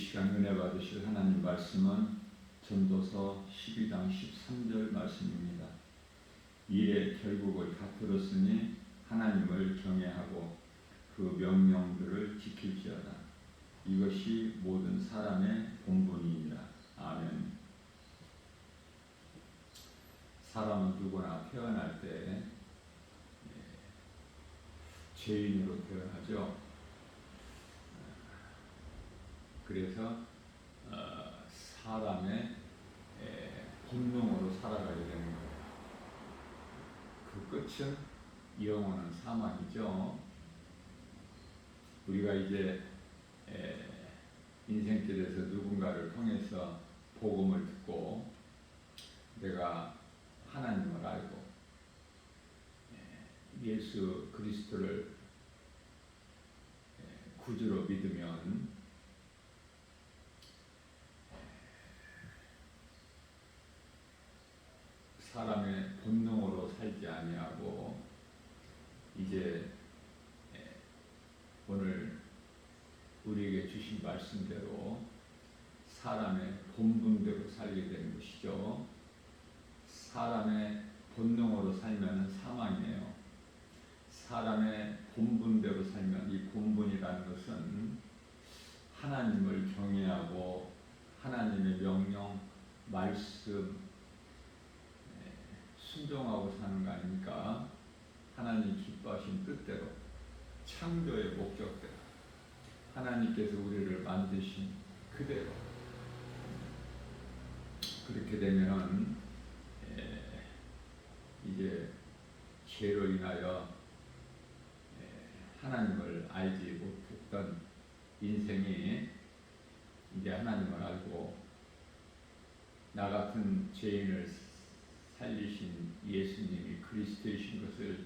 시간 은혜 받으실 하나님 말씀은 전도서 12장 13절 말씀입니다. 일의 결국을 다 들었으니 하나님을 경외하고 그 명령들을 지킬지어다. 이것이 모든 사람의 본분이니라. 아멘. 사람은 누구나 태어날 때 죄인으로 태어나죠. 그래서 사람의 본능으로 살아가게 되는 거예요. 그 끝은 영원한 사망이죠. 우리가 이제 인생길에서 누군가를 통해서 복음을 듣고 내가 하나님을 알고 예수 그리스도를 구주로 믿으면 사람의 본능으로 살지 아니하고 이제 오늘 우리에게 주신 말씀대로 사람의 본분대로 살게 되는 것이죠. 사람의 본능으로 살면 사망이에요. 사람의 본분대로 살면, 이 본분이라는 것은 하나님을 경외하고 하나님의 명령, 말씀 순종하고 사는 거 아닙니까? 하나님 기뻐하신 뜻대로, 창조의 목적대로, 하나님께서 우리를 만드신 그대로 그렇게 되면은 이제 죄로 인하여 하나님을 알지 못했던 인생이 이제 하나님을 알고 나 같은 죄인을 살리신 예수님이 그리스도이신 것을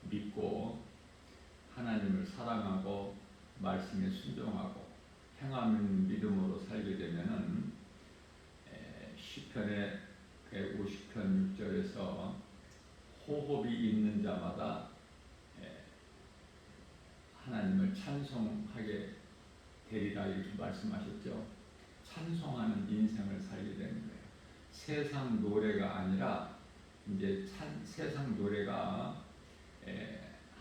믿고 하나님을 사랑하고 말씀에 순종하고 행하는 믿음으로 살게 되면은 시편의 150편 6절에서 호흡이 있는 자마다 하나님을 찬송하게 되리라 이렇게 말씀하셨죠. 찬송하는 인생을 살게 되는 거예요. 세상 노래가 아니라 이제 세상 노래가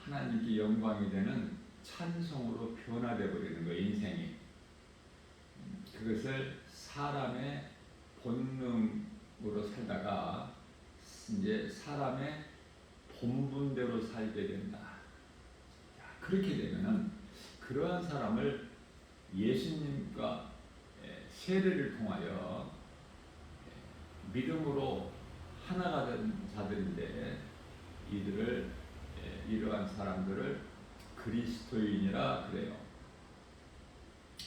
하나님께 영광이 되는 찬송으로 변화되어 버리는 거예요. 인생이. 그것을 사람의 본능으로 살다가 이제 사람의 본분대로 살게 된다. 그렇게 되면은 그러한 사람을 예수님과 세례를 통하여 믿음으로 하나가 된 자들인데 이들을 이러한 사람들을 그리스도인이라 그래요.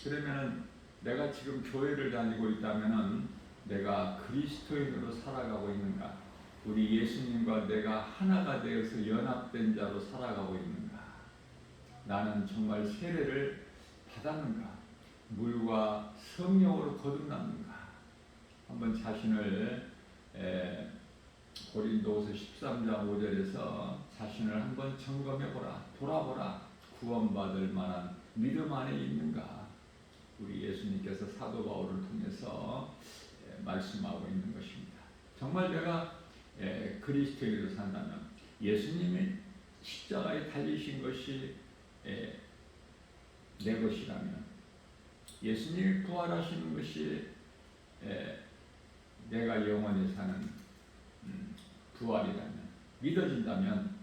그러면은 내가 지금 교회를 다니고 있다면은 내가 그리스도인으로 살아가고 있는가? 우리 예수님과 내가 하나가 되어서 연합된 자로 살아가고 있는가? 나는 정말 세례를 받았는가? 물과 성령으로 거듭났는가? 한번 자신을 고린도후서 13장 5절에서 자신을 한번 점검해보라. 돌아보라. 구원받을 만한 믿음 안에 있는가? 우리 예수님께서 사도 바울을 통해서 말씀하고 있는 것입니다. 정말 내가 그리스도인으로 산다면 예수님이 십자가에 달리신 것이 내 것이라면 예수님이 부활하시는 것이 내가 영원히 사는 부활이라면 믿어진다면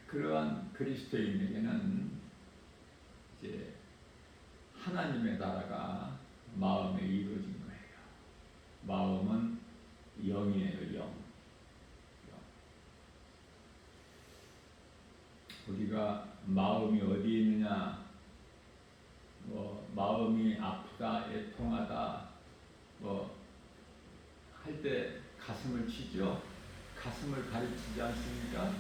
그러한 그리스도인에게는 이제 하나님의 나라가 마음에 이루어진 거예요. 마음은 영이에요. 영. 우리가 마음이 어디 있느냐, 마음이 아프다, 애통하다, 할 때 가슴을 치죠. 가슴을 가리치지 않습니까?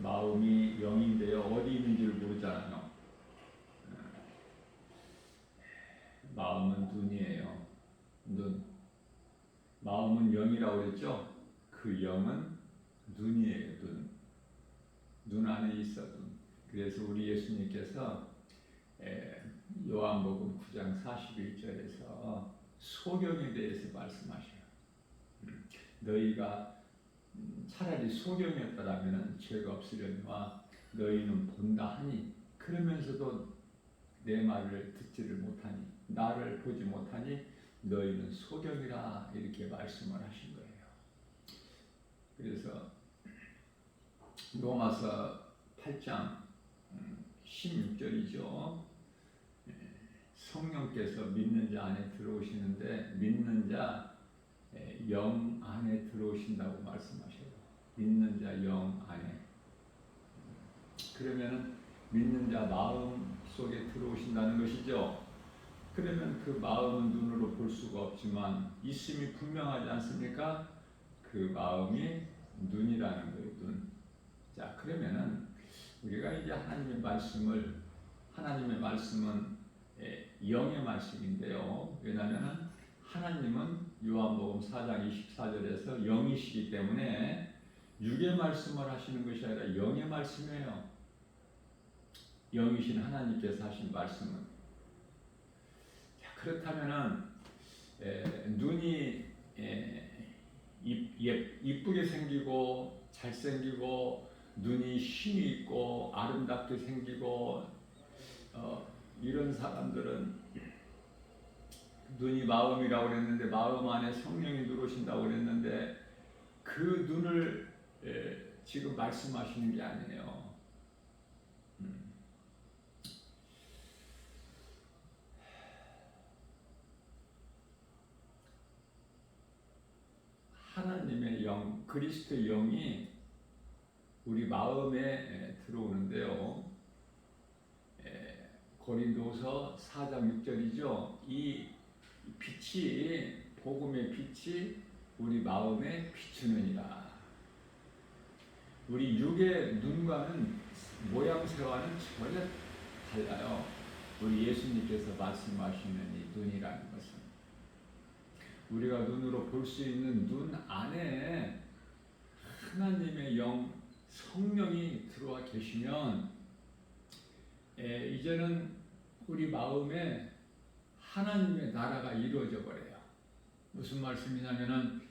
마음이 영인데요. 어디 있는지를 모르잖아요. 마음은 눈이에요. 눈. 마음은 영이라고 그랬죠? 그 영은 눈이에요. 눈. 눈 안에 있어도. 그래서 우리 예수님께서 요한복음 9장 41절에서 소경에 대해서 말씀하셔요. 너희가 차라리 소경이었더라면 죄가 없으려니와 너희는 본다 하니 그러면서도 내 말을 듣지를 못하니 나를 보지 못하니 너희는 소경이라 이렇게 말씀을 하신 거예요. 그래서 로마서 8장 16절이죠. 성령께서 믿는 자 안에 들어오시는데 믿는 자 영 안에 들어오신다고 말씀하셔요. 믿는 자 영 안에. 그러면은 믿는 자 마음 속에 들어오신다는 것이죠. 그러면 그 마음은 눈으로 볼 수가 없지만 있음이 분명하지 않습니까? 그 마음이 눈이라는 거예요. 눈. 자, 그러면은 우리가 이제 하나님의 말씀은 영의 말씀인데요. 왜냐하면 하나님은 요한복음 4장 24절에서 영이시기 때문에 육의 말씀을 하시는 것이 아니라 영의 말씀이에요. 영이신 하나님께서 하신 말씀은. 자, 그렇다면은 눈이 이쁘게 생기고 잘생기고 눈이 힘이 있고 아름답게 생기고 이런 사람들은 눈이 마음이라고 그랬는데 마음 안에 성령이 들어오신다고 그랬는데 그 눈을 지금 말씀하시는 게 아니에요. 하나님의 영, 그리스도의 영이 우리 마음에 들어오는데요. 고린도서 4장 6절이죠. 이 빛이, 복음의 빛이 우리 마음에 비추느니라. 우리 육의 눈과는 모양새와는 전혀 달라요. 우리 예수님께서 말씀하시는 이 눈이라는 것은 우리가 눈으로 볼 수 있는 눈 안에 하나님의 영, 성령이 들어와 계시면 이제는 우리 마음에 하나님의 나라가 이루어져 버려요. 무슨 말씀이냐면은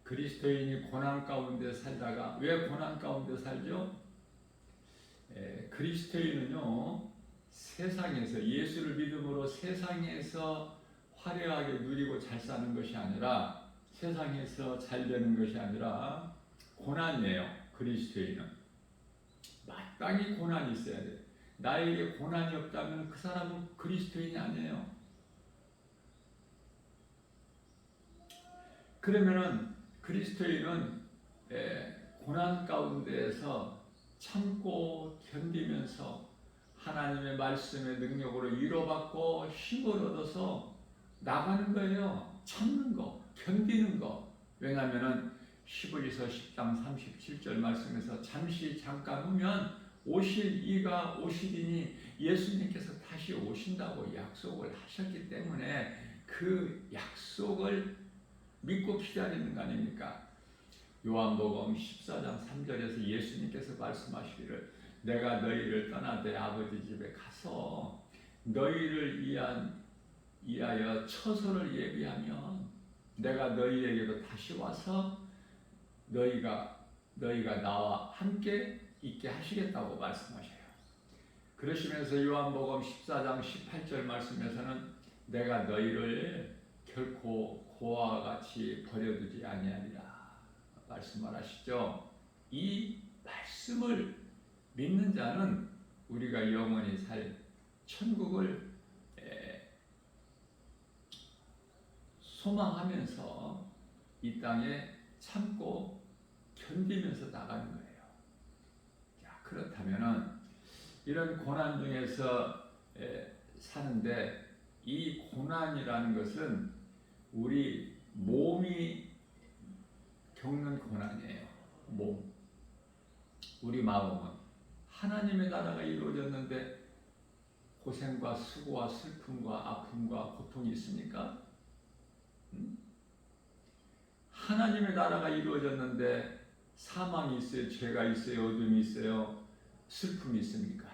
그리스도인이 고난 가운데 살다가 왜 고난 가운데 살죠? 그리스도인은요 세상에서 예수를 믿음으로 세상에서 화려하게 누리고 잘 사는 것이 아니라 세상에서 잘 되는 것이 아니라 고난이에요. 그리스도인은 마땅히 고난이 있어야 돼. 나에게 고난이 없다면 그 사람은 그리스도인이 아니에요. 그러면은 그리스도인은 고난 가운데에서 참고 견디면서 하나님의 말씀의 능력으로 위로받고 힘을 얻어서 나가는 거예요. 참는 거, 견디는 거. 왜냐하면은 히브리서 10장 37절 말씀에서 잠깐 후면 오실 이가 오시리니 예수님께서 다시 오신다고 약속을 하셨기 때문에 그 약속을 믿고 기다리는 거 아닙니까? 요한복음 14장 3절에서 예수님께서 말씀하시기를 내가 너희를 떠나 내 아버지 집에 가서 너희를 위하여 처소를 예비하면 내가 너희에게로 다시 와서 너희가 나와 함께 있게 하시겠다고 말씀하셔요. 그러시면서 요한복음 14장 18절 말씀에서는 내가 너희를 결코 고아와 같이 버려두지 아니하리라 말씀을 하시죠. 이 말씀을 믿는 자는 우리가 영원히 살 천국을 소망하면서 이 땅에 참고 견디면서 나가는 거예요. 자, 그렇다면은 이런 고난 중에서 사는데 이 고난이라는 것은 우리 몸이 겪는 고난이에요. 몸. 우리 마음은 하나님의 나라가 이루어졌는데 고생과 수고와 슬픔과 아픔과 고통이 있습니까? 하나님의 나라가 이루어졌는데 사망이 있어요. 죄가 있어요. 어둠이 있어요. 슬픔이 있습니까?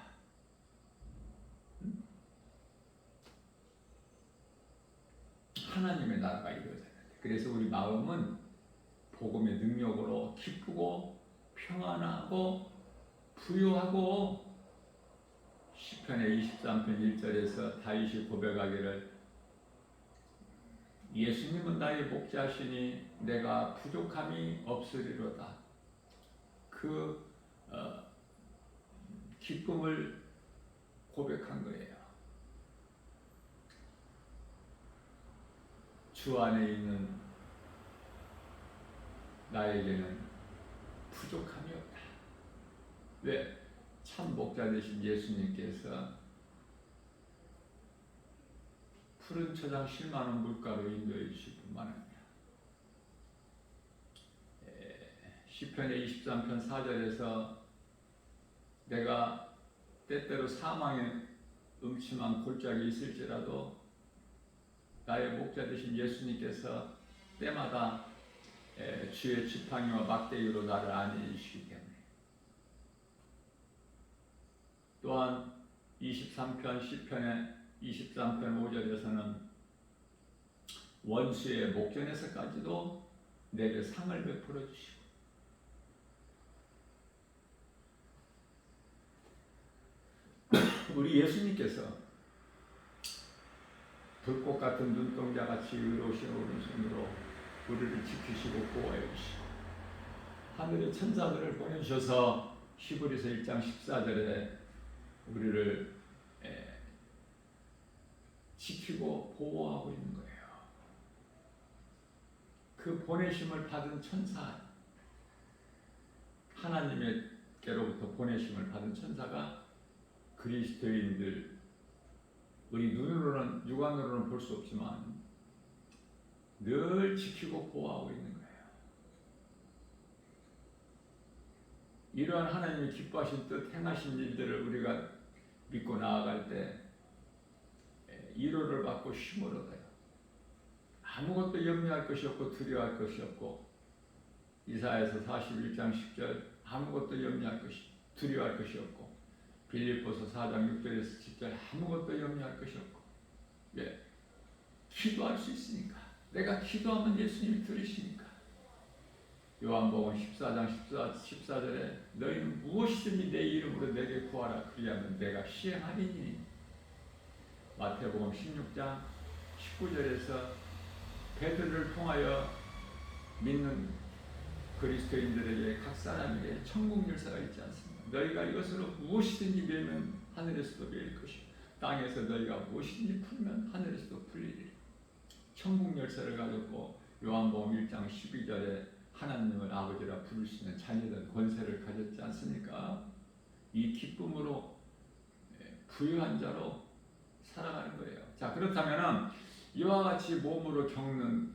하나님의 나라가 이루어졌는데, 그래서 우리 마음은 복음의 능력으로 기쁘고 평안하고 부유하고, 시편의 23편 1절에서 다윗이 고백하기를 예수님은 나의 목자시니 내가 부족함이 없으리로다. 그 기쁨을 고백한 거예요. 주 안에 있는 나에게는 부족함이 없다. 왜? 참 목자 되신 예수님께서 푸른 초장 실만한 물가로 인도해 주실 뿐만 아니라, 시편의 23편 4절에서 내가 때때로 사망의 음침한 골짜기에 있을지라도 나의 목자 되신 예수님께서 때마다 주의 지팡이와 막대기로 나를 안위해 주시기 때문에, 또한 23편 시편의 23편 5절에서는 원수의 목전에서까지도 내게 상을 베풀어 주시고, 우리 예수님께서 불꽃 같은 눈동자같이 의로우신 오른손으로 우리를 지키시고 보호해 주시고, 하늘의 천사들을 보내주셔서 히브리서 1장 14절에 우리를 지키고 보호하고 있는 거예요. 그 보내심을 받은 천사, 하나님께로부터 보내심을 받은 천사가 그리스도인들, 우리 눈으로는, 육안으로는 볼 수 없지만 늘 지키고 보호하고 있는 거예요. 이러한 하나님이 기뻐하신 뜻, 행하신 일들을 우리가 믿고 나아갈 때 위로를 받고 힘을 얻어요. 아무것도 염려할 것이 없고 두려워할 것이 없고, 이사야서 41장 10절 아무것도 염려할 것이, 두려워할 것이 없고, 빌립보서 4장 6절에서 10절 아무것도 염려할 것이 없고. 왜? 기도할 수 있으니까. 내가 기도하면 예수님이 들으시니까. 요한복음 14장 14절에 너희는 무엇이든지 내 이름으로 내게 구하라, 그리하면 내가 시행하리니. 마태복음 16장 19절에서 베드로를 통하여 믿는 그리스도인들에게 각 사람에게 천국 열쇠가 있지 않습니까? 너희가 이것으로 무엇이든지 매면 하늘에서도 매일 것이고, 땅에서 너희가 무엇이든지 풀면 하늘에서도 풀리리. 천국 열쇠를 가졌고, 요한복음 1장 12절에 하나님을 아버지라 부를 수 있는 자녀된 권세를 가졌지 않습니까? 이 기쁨으로 부유한 자로 살아가는 거예요. 자, 그렇다면은 이와 같이 몸으로 겪는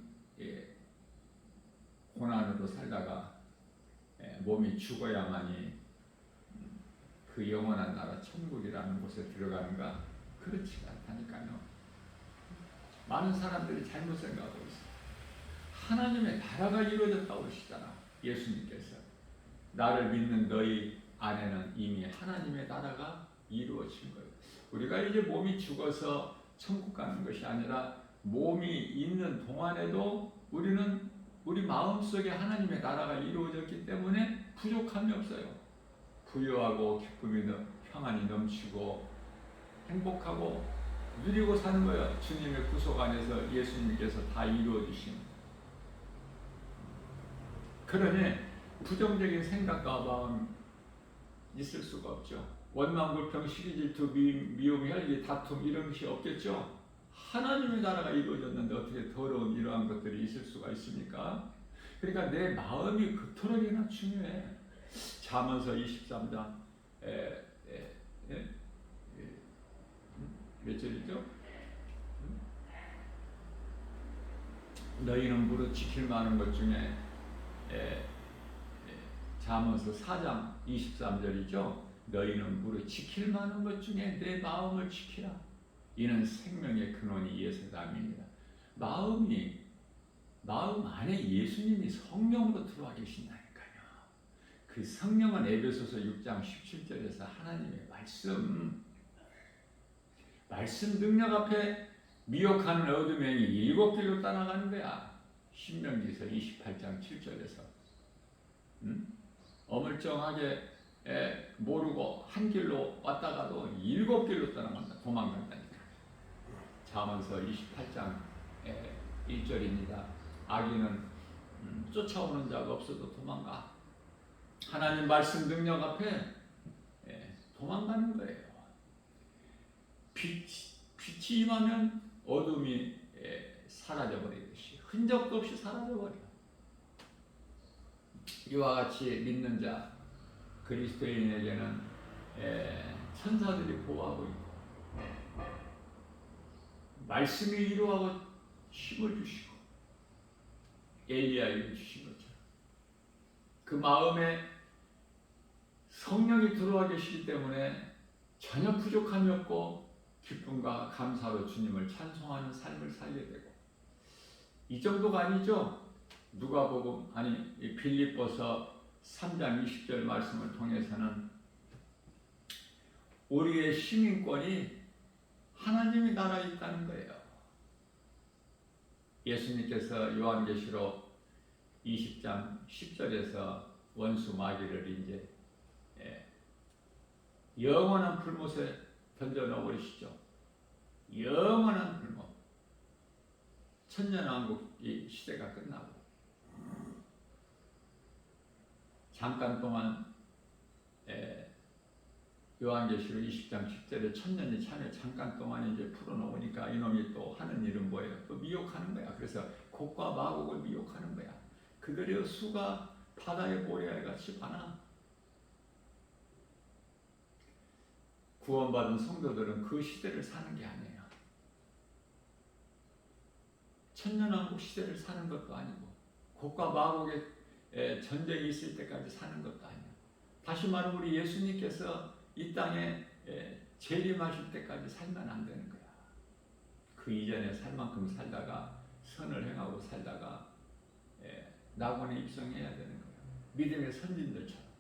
고난으로 살다가 몸이 죽어야만이 그 영원한 나라 천국이라는 곳에 들어가는가? 그렇지 않다니까요. 많은 사람들이 잘못 생각하고 있어요. 하나님의 나라가 이루어졌다고 그러시잖아, 예수님께서. 나를 믿는 너희 안에는 이미 하나님의 나라가 이루어진 거예요. 우리가 이제 몸이 죽어서 천국 가는 것이 아니라, 몸이 있는 동안에도 우리는 우리 마음속에 하나님의 나라가 이루어졌기 때문에 부족함이 없어요. 부유하고 기쁨이 평안이 넘치고 행복하고 누리고 사는 거예요. 주님의 구속 안에서 예수님께서 다 이루어 주신. 그러니 부정적인 생각과 마음 있을 수가 없죠. 원망, 불평, 시기, 질투, 미움, 혈기, 다툼 이런 것이 없겠죠. 하나님의 나라가 이루어졌는데 어떻게 더러운 이러한 것들이 있을 수가 있습니까? 그러니까 내 마음이 그토록이나 중요해. 잠언서 23장 몇 절이죠? 너희는 무릇 지킬 만한 것 중에 잠언서 4장 23절이죠. 너희는 무릇 지킬 만한 것 중에 내 마음을 지키라. 이는 생명의 근원이 예수님입니다. 마음 안에 예수님이 성령으로 들어와 계신다니까요. 그 성령은 에베소서 6장 17절에서 하나님의 말씀 능력 앞에 미혹하는 어둠의 영이 일곱 길로 떠나가는 거야. 신명기서 28장 7절에서 어물쩡하게 모르고 한 길로 왔다가도 일곱 길로 떠나간다. 도망간다니까. 잠언서 28장 1절입니다. 악인은 쫓아오는 자가 없어도 도망가. 하나님 말씀 능력 앞에 도망가는 거예요. 빛이 임하면 어둠이 사라져버리듯이 흔적도 없이 사라져버려. 이와 같이 믿는 자 그리스도인에게는 천사들이 보호하고 있고 말씀이 위로하고 힘을 주시고 엘리야에게 주신 것처럼 그 마음에 성령이 들어와 계시기 때문에 전혀 부족함이 없고 기쁨과 감사로 주님을 찬송하는 삶을 살게 되고, 이 정도가 아니죠. 누가복음 빌립보서 3장 20절 말씀을 통해서는 우리의 시민권이 하나님의 나라에 있다는 거예요. 예수님께서 요한계시록 20장 10절에서 원수 마귀를 이제 영원한 불못에 던져 넣어버리시죠. 영원한 불못. 천년왕국 이 시대가 끝나고 잠깐 동안 요한계시록 20장 10절에 천년이 차면 잠깐 동안 이제 풀어놓으니까 이놈이 또 하는 일은 뭐예요? 또 미혹하는 거야. 그래서 곡과 마곡을 미혹하는 거야. 그들의 수가 바다의 모래알 같이 많아. 구원받은 성도들은 그 시대를 사는 게 아니에요. 천년왕국 시대를 사는 것도 아니고 곡과 마곡의 전쟁이 있을 때까지 사는 것도 아니에요. 다시 말하면 우리 예수님께서 이 땅에 재림하실 때까지 살면 안 되는 거야. 그 이전에 살 만큼 살다가 선을 행하고 살다가 낙원에 입성해야 되는 거야. 믿음의 선진들처럼.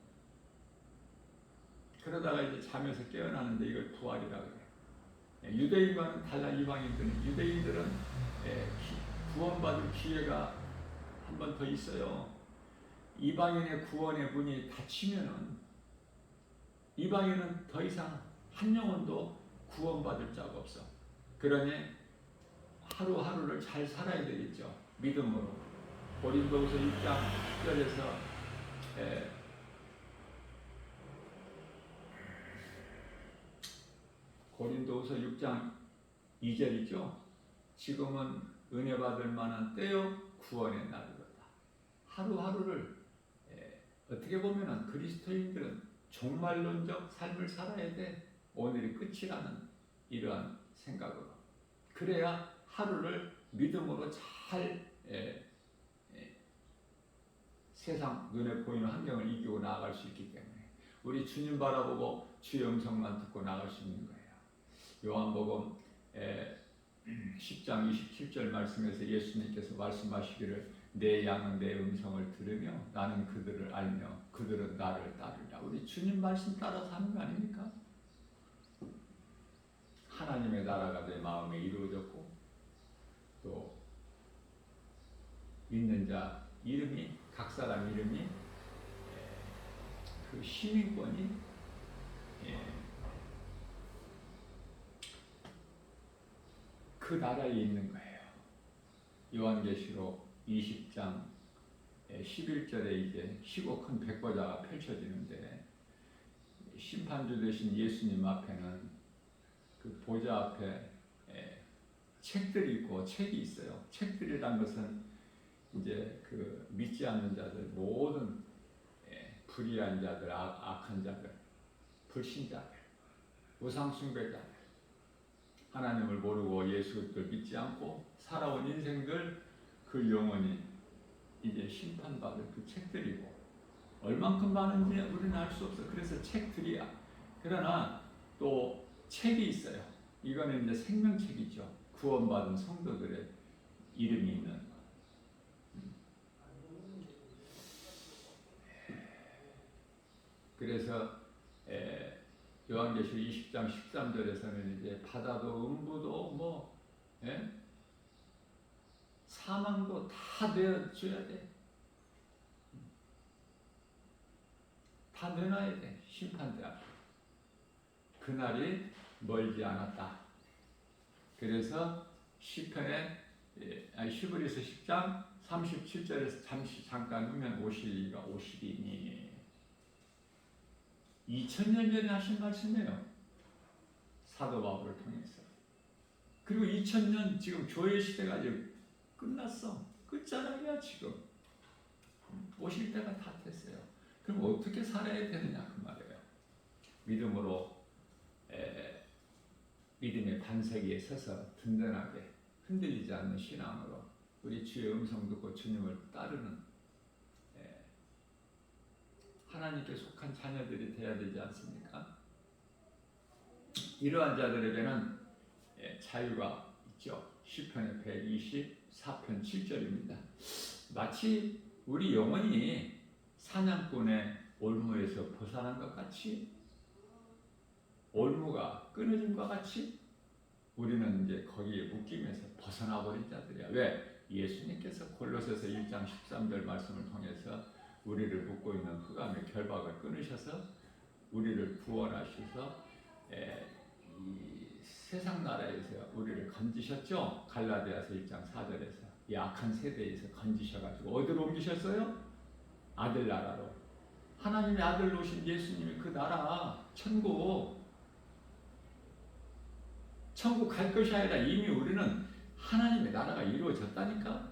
그러다가 이제 잠에서 깨어나는데 이걸 부활이라고 해요. 유대인과는 달라. 유대인들은 구원받을 기회가 한 번 더 있어요. 이방인의 구원의 문이 닫히면은 이방인은 더 이상 한 영혼도 구원받을 자가 없어. 그러니 하루하루를 잘 살아야 되겠죠. 믿음으로. 고린도후서 6장 10절에서 고린도후서 6장 2절이죠. 지금은 은혜 받을 만한 때요 구원의 날이로다. 하루하루를 어떻게 보면은 그리스도인들은 종말론적 삶을 살아야 돼. 오늘이 끝이라는 이러한 생각으로. 그래야 하루를 믿음으로 잘 세상 눈에 보이는 환경을 이기고 나아갈 수 있기 때문에 우리 주님 바라보고 주의 음성만 듣고 나아갈 수 있는 거예요. 요한복음 10장 27절 말씀에서 예수님께서 말씀하시기를 내 양은 내 음성을 들으며 나는 그들을 알며 그들은 나를 따르냐. 우리 주님 말씀 따라서 하는 거 아닙니까? 하나님의 나라가 내 마음에 이루어졌고 또 믿는 자 이름이 각 사람 이름이 그 시민권이 그 나라에 있는 거예요. 요한계시록 20장 11절에 이제 시고 큰 백보자가 펼쳐지는데 심판주 되신 예수님 앞에는 그 보좌 앞에 책들이 있고 책이 있어요. 책들이란 것은 이제 그 믿지 않는 자들 모든 불의한 자들, 악한 자들, 불신자들, 우상숭배자들, 하나님을 모르고 예수를 믿지 않고 살아온 인생들 그 영혼이 이제 심판받을 그 책들이고 얼만큼 많은지 우리는 알 수 없어. 그래서 책들이야. 그러나 또 책이 있어요. 이거는 이제 생명책이죠. 구원받은 성도들의 이름이 있는. 요한계시록 20장 13절에서는 이제 바다도 음부도 뭐 예? 사망도 다 내어줘야 돼. 다 내놔야 돼. 심판대 앞에. 그날이 멀지 않았다. 그래서 시편에 히브리서 10장 37절에서 잠깐 후면 오시리가 오시리니 2000년 전에 하신 말씀이에요. 사도 바울을 통해서. 그리고 2000년 지금 교회 시대가 이제 끝났어. 끝자락이야 지금. 오실 때가 다 됐어요. 그럼 어떻게 살아야 되느냐 그 말이에요. 믿음으로 믿음의 반석 위에 서서 든든하게 흔들리지 않는 신앙으로 우리 주의 음성 듣고 주님을 따르는 하나님께 속한 자녀들이 되어야 되지 않습니까? 이러한 자들에게는 자유가 있죠. 시편의 124편 7절입니다. 마치 우리 영혼이 사냥꾼의 올무에서 벗어난 것 같이 올무가 끊어진 것 같이 우리는 이제 거기에 묶임에서 벗어나 버린 자들이야. 왜? 예수님께서 골로새서 1장 13절 말씀을 통해서 우리를 묶고 있는 흑암의 결박을 끊으셔서 우리를 구원하셔서 이 세상 나라에서 우리를 건지셨죠. 갈라디아서 1장 4절에서 이 악한 세대에서 건지셔가지고 어디로 옮기셨어요? 아들 나라로. 하나님의 아들로 오신 예수님이 그 나라 천국 갈 것이 아니라 이미 우리는 하나님의 나라가 이루어졌다니까.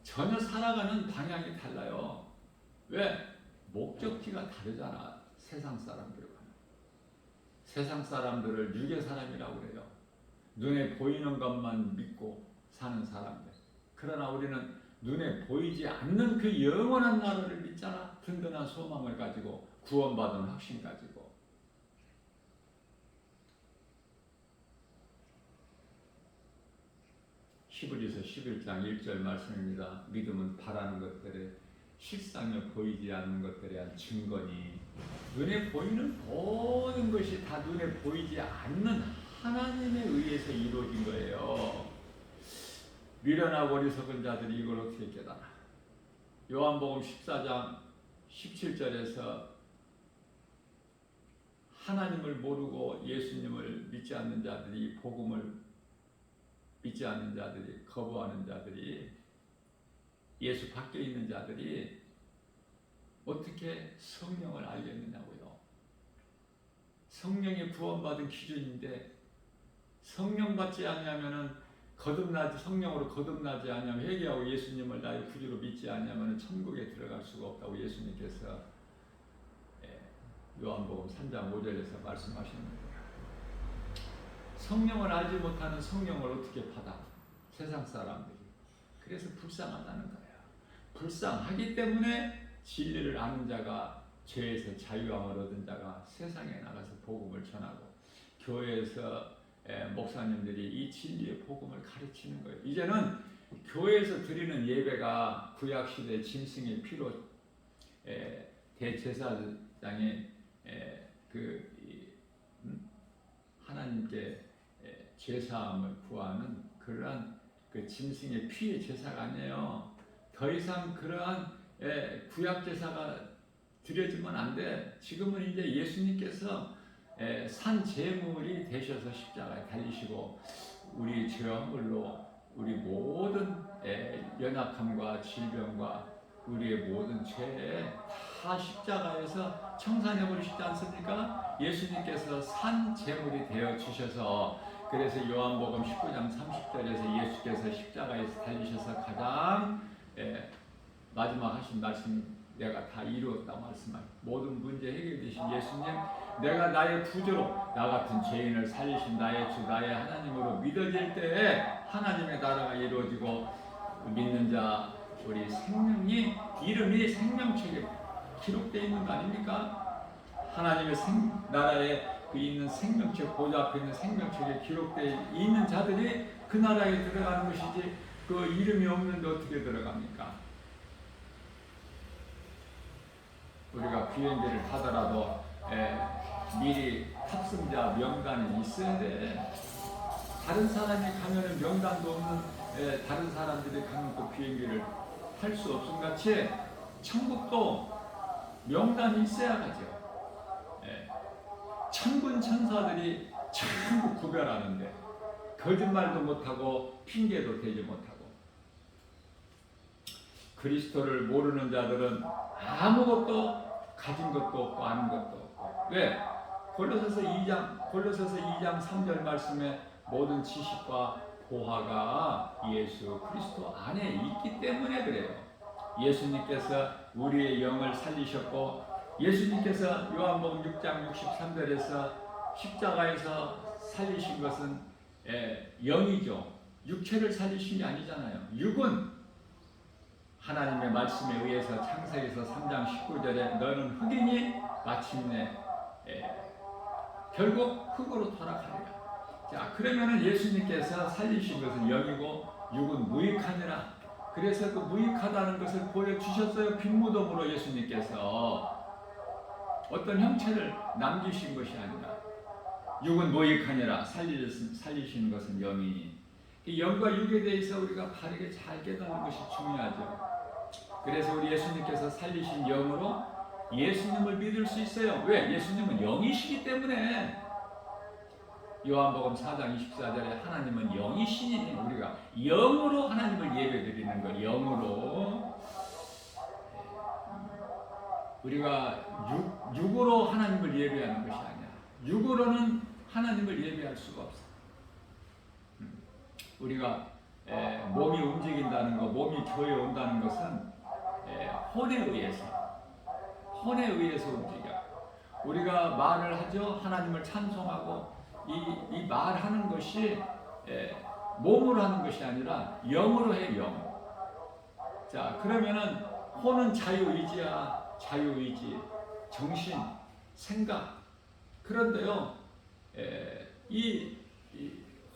전혀 살아가는 방향이 달라요. 왜? 목적지가 다르잖아. 세상 사람들과. 세상 사람들을 육의 사람이라고 그래요. 눈에 보이는 것만 믿고 사는 사람들. 그러나 우리는 눈에 보이지 않는 그 영원한 나라를 믿잖아. 든든한 소망을 가지고 구원받은 확신 가지고. 히브리서 11장 1절 말씀입니다. 믿음은 바라는 것들에 실상에 보이지 않는 것들에 대한 증거니 눈에 보이는 모든 것이 다 눈에 보이지 않는 하나님에 의해서 이루어진 거예요. 미련하고 어리석은 자들이 이걸 어떻게 깨달아? 요한복음 14장 17절에서 하나님을 모르고 예수님을 믿지 않는 자들이 복음을 믿지 않는 자들이 거부하는 자들이 예수 밖에 있는 자들이 어떻게 성령을 알겠느냐고요. 성령이 구원받은 기준인데 성령 받지 않으면은 성령으로 거듭나지 않으면 회개하고 예수님을 나의 구주로 믿지 않으면 천국에 들어갈 수가 없다고 예수님께서 요한복음 3장 5절에서 말씀하시는 거예요. 성령을 알지 못하는 성령을 어떻게 받아? 세상 사람들이. 그래서 불쌍하다는 거예요. 불쌍하기 때문에 진리를 아는 자가 죄에서 자유함을 얻은 자가 세상에 나가서 복음을 전하고 교회에서 목사님들이 이 진리의 복음을 가르치는 거예요. 이제는 교회에서 드리는 예배가 구약시대 짐승의 피로 대제사장의 하나님께 죄사함을 구하는 그러한 그 짐승의 피의 제사가 아니에요. 더 이상 그러한 구약 제사가 드려지면 안 돼. 지금은 이제 예수님께서 산 제물이 되셔서 십자가에 달리시고 우리 죄와 허물로 우리 모든 연약함과 질병과 우리의 모든 죄에 다 십자가에서 청산해 버리시지 않습니까? 예수님께서 산 제물이 되어 주셔서 그래서 요한복음 19장 30절에서 예수께서 십자가에서 달리셔서 가장 마지막 하신 말씀 내가 다 이루었다 말씀할 모든 문제 해결되신 예수님 내가 나의 구주로 나 같은 죄인을 살리신 나의 주 나의 하나님으로 믿어질 때에 하나님의 나라가 이루어지고 믿는 자 우리 생명이 이름이 생명책에 기록되어 있는 거 아닙니까? 하나님의 나라에 그 있는 생명책 보좌 앞에 있는 생명책에 기록되어 있는 자들이 그 나라에 들어가는 것이지 그 이름이 없는데 어떻게 들어갑니까? 우리가 비행기를 타더라도 미리 탑승자 명단이 있어야 돼. 다른 사람이 가면은 명단도 없는 다른 사람들이 가면 또 비행기를 탈 수 없음 같이 천국도 명단이 있어야 하죠. 천군 천사들이 전부 구별하는데 거짓말도 못하고 핑계도 대지 못하고 그리스도를 모르는 자들은 아무것도 가진 것도 없고 아는 것도 없고 왜? 골로새서 2장 3절 말씀에 모든 지식과 보화가 예수 그리스도 안에 있기 때문에 그래요. 예수님께서 우리의 영을 살리셨고 예수님께서 요한복음 6장 63절에서 십자가에서 살리신 것은 영이죠. 육체를 살리신 게 아니잖아요. 육은 하나님의 말씀에 의해서 창세기서 3장 19절에 너는 흙이니 마침내 결국 흙으로 돌아가리라. 자, 그러면은 예수님께서 살리신 것은 영이고 육은 무익하니라. 그래서 그 무익하다는 것을 보여주셨어요. 빈무덤으로 예수님께서 어떤 형체를 남기신 것이 아니라 육은 무익하니라. 살리시는 것은 영이니. 이 영과 육에 대해서 우리가 바르게 잘 깨닫는 것이 중요하죠. 그래서 우리 예수님께서 살리신 영으로 예수님을 믿을 수 있어요. 왜? 예수님은 영이시기 때문에. 요한복음 4장 24절에 하나님은 영이시니 우리가 영으로 하나님을 예배드리는 거. 영으로 우리가 육으로 하나님을 예배하는 것이 아니야. 육으로는 하나님을 예배할 수가 없어. 우리가 몸이 움직인다는 거, 몸이 교회에 온다는 것은 혼에 의해서 움직여. 우리가 말을 하죠. 하나님을 찬송하고 이 말하는 것이 몸으로 하는 것이 아니라 영으로 해. 영. 자, 그러면은 혼은 자유의지야. 자유의지, 정신, 생각. 그런데요, 이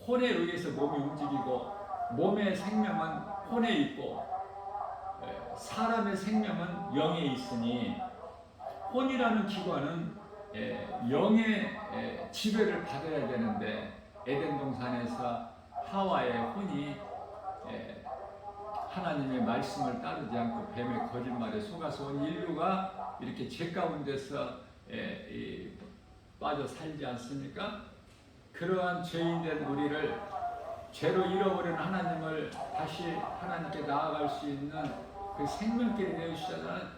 혼에 의해서 몸이 움직이고 몸의 생명은 혼에 있고 사람의 생명은 영에 있으니 혼이라는 기관은 영의 지배를 받아야 되는데 에덴 동산에서 하와의 혼이 하나님의 말씀을 따르지 않고 뱀의 거짓말에 속아서 온 인류가 이렇게 죄 가운데서 빠져 살지 않습니까? 그러한 죄인된 우리를 죄로 잃어버린 하나님을 다시 하나님께 나아갈 수 있는 그 생명길이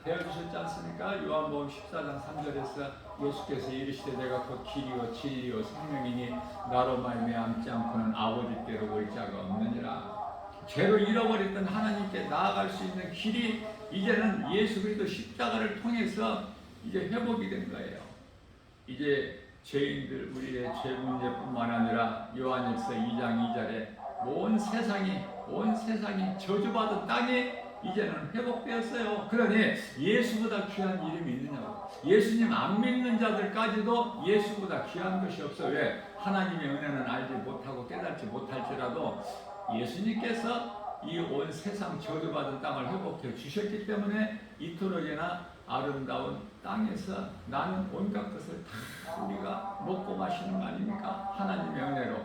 되어주셨지 않습니까? 요한복음 14장 3절에서 예수께서 이르시되 내가 곧 길이요 진리요 생명이니 나로 말미암지 않고는 아버지께로 올 자가 없느니라. 죄로 잃어버렸던 하나님께 나아갈 수 있는 길이 이제는 예수 그리스도 십자가를 통해서 이제 회복이 된 거예요. 이제 죄인들 우리의 죄 문제뿐만 아니라 요한일서 2장 2절에 온 세상이 저주받은 땅이 이제는 회복되었어요. 그러니 예수보다 귀한 이름이 있느냐고. 예수님 안 믿는 자들까지도 예수보다 귀한 것이 없어. 왜? 하나님의 은혜는 알지 못하고 깨닫지 못할지라도 예수님께서 이 온 세상 저주받은 땅을 회복해 주셨기 때문에 이토록이나 아름다운 땅에서 나는 온갖 것을 다 우리가 먹고 마시는 거 아닙니까? 하나님의 은혜로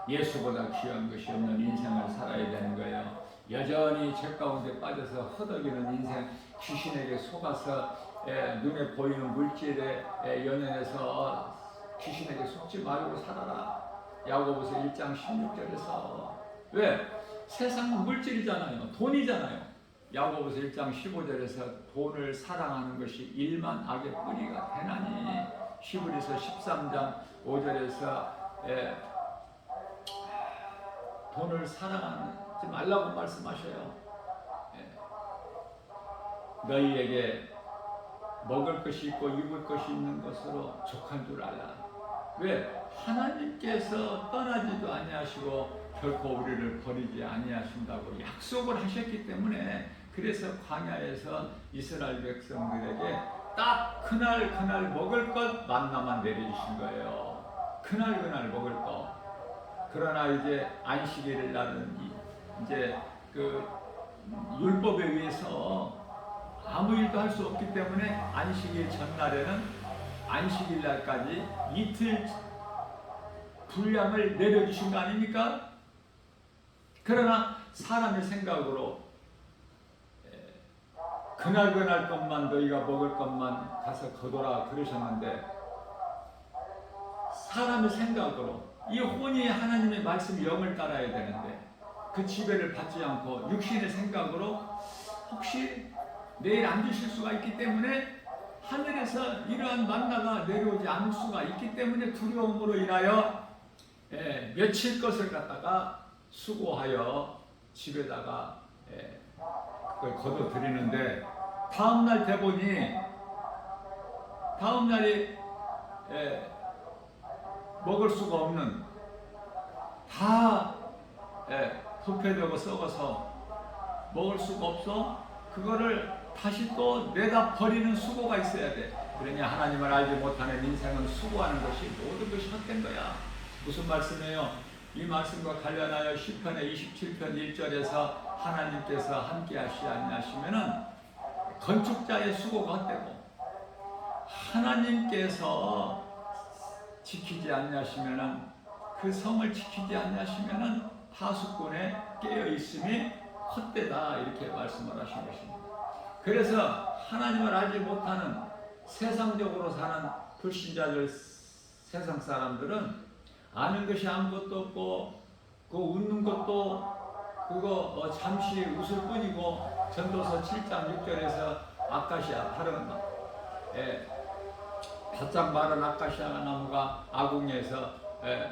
예수보다 귀한 것이 없는 인생을 살아야 되는 거예요. 여전히 죄 가운데 빠져서 허덕이는 인생, 귀신에게 속아서 눈에 보이는 물질에 연연해서 귀신에게 속지 말고 살아라. 야고보서 1장 16절에서 왜? 세상은 물질이잖아요. 돈이잖아요. 야고보서 1장 15절에서 돈을 사랑하는 것이 일만 악의 뿌리가 되나니. 히브리서 13장 5절에서 돈을 사랑하지 말라고 말씀하셔요. 너희에게 먹을 것이 있고 입을 것이 있는 것으로 족한 줄 알라. 왜? 하나님께서 떠나지도 아니하시고 결코 우리를 버리지 아니하신다고 약속을 하셨기 때문에 그래서 광야에서 이스라엘 백성들에게 딱 그날 먹을 것 만나만 내려주신 거예요. 그날 먹을 것. 그러나 이제 안식일을 날은 이제 그 율법에 의해서 아무 일도 할 수 없기 때문에 안식일 전날에는 안식일 날까지 이틀 분량을 내려주신 거 아닙니까? 그러나 사람의 생각으로 그날 것만 너희가 먹을 것만 가서 거둬라 그러셨는데, 사람의 생각으로 이 혼이 하나님의 말씀 영을 따라야 되는데 그 지배를 받지 않고 육신의 생각으로 혹시 내일 안 주실 수가 있기 때문에 하늘에서 이러한 만나가 내려오지 않을 수가 있기 때문에 두려움으로 인하여 며칠 것을 갖다가 수고하여 집에다가 그걸 거둬 드리는데, 다음날 되보니 다음날이 먹을 수가 없는, 다 부패되고 썩어서 먹을 수가 없어. 그거를 다시 또 내다 버리는 수고가 있어야 돼. 그러니 하나님을 알지 못하는 인생은 수고하는 것이 모든 것이 헛된 거야. 무슨 말씀이에요? 이 말씀과 관련하여 시편의 27편 1절에서 하나님께서 함께 하시지 않으시면은 건축자의 수고가 헛되고, 하나님께서 지키지 않으시면은, 그 성을 지키지 않으시면은 하수꾼에 깨어 있음이 헛되다, 이렇게 말씀을 하신 것입니다. 그래서 하나님을 알지 못하는 세상적으로 사는 불신자들, 세상 사람들은 아는 것이 아무것도 없고, 그 웃는 것도 그거 잠시 웃을 뿐이고, 전도서 7장 6절에서 아카시아 파른 바짝 마른 아카시아 나무가 아궁에서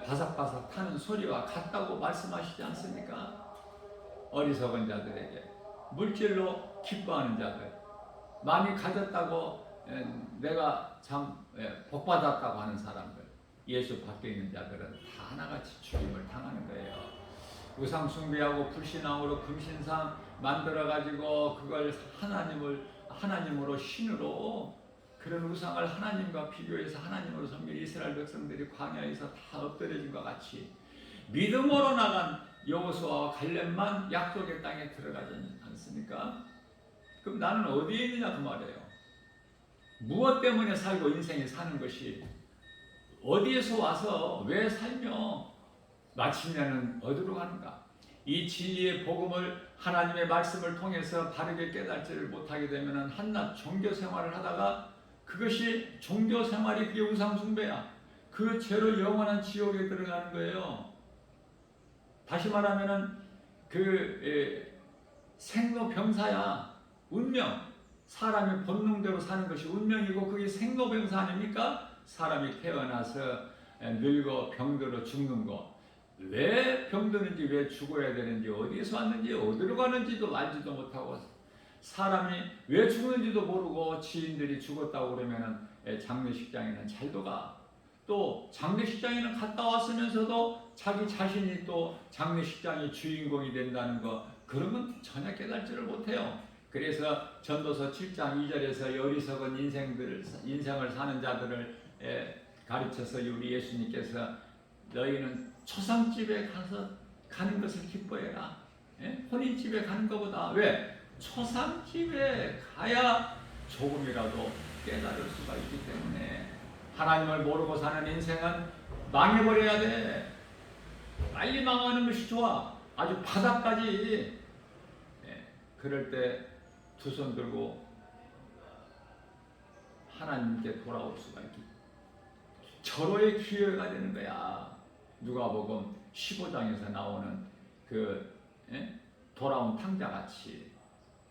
바삭바삭 타는 소리와 같다고 말씀하시지 않습니까? 어리석은 자들에게, 물질로 기뻐하는 자들, 많이 가졌다고 내가 참 복받았다고 하는 사람들, 예수 밖에 있는 자들은 다 하나같이 죽임을 당하는 거예요. 우상 숭배하고 불신앙으로 금신상 만들어가지고 그걸 하나님으로 신으로, 그런 우상을 하나님과 비교해서 하나님으로 섬긴 이스라엘 백성들이 광야에서 다 엎드려진 것 같이 믿음으로 나간 여호수아와 갈렙만 약속의 땅에 들어가지 않습니까? 그럼 나는 어디에 있느냐 그 말이에요. 무엇 때문에 살고 인생이 사는 것이, 어디에서 와서 왜 살며 마침내는 어디로 가는가? 이 진리의 복음을, 하나님의 말씀을 통해서 바르게 깨닫지를 못하게 되면 한낱 종교 생활을 하다가 그것이 종교 생활이 그게 우상 숭배야. 그 죄로 영원한 지옥에 들어가는 거예요. 다시 말하면은 생로병사야. 운명. 사람의 본능대로 사는 것이 운명이고 그게 생로병사 아닙니까? 사람이 태어나서 늙어 병들어 죽는 거. 왜 병드는지, 왜 죽어야 되는지, 어디에서 왔는지, 어디로 가는지도 알지도 못하고, 사람이 왜 죽는지도 모르고 지인들이 죽었다고 그러면은 장례식장에는 잘도 가. 또 장례식장에는 갔다 왔으면서도 자기 자신이 또 장례식장의 주인공이 된다는 거, 그런 건 전혀 깨달지를 못해요. 그래서 전도서 7장 2절에서 어리석은 인생을 사는 자들을 가르쳐서 우리 예수님께서 너희는 초상집에 가는 것을 기뻐해라. 혼인집에 가는 것보다, 왜? 초상집에 가야 조금이라도 깨달을 수가 있기 때문에, 하나님을 모르고 사는 인생은 망해버려야 돼. 빨리 망하는 것이 좋아. 아주 바닥까지. 그럴 때 두 손 들고 하나님께 돌아올 수가 있기, 절호의 기회가 되는 거야. 누가복음 15장에서 나오는 돌아온 탕자같이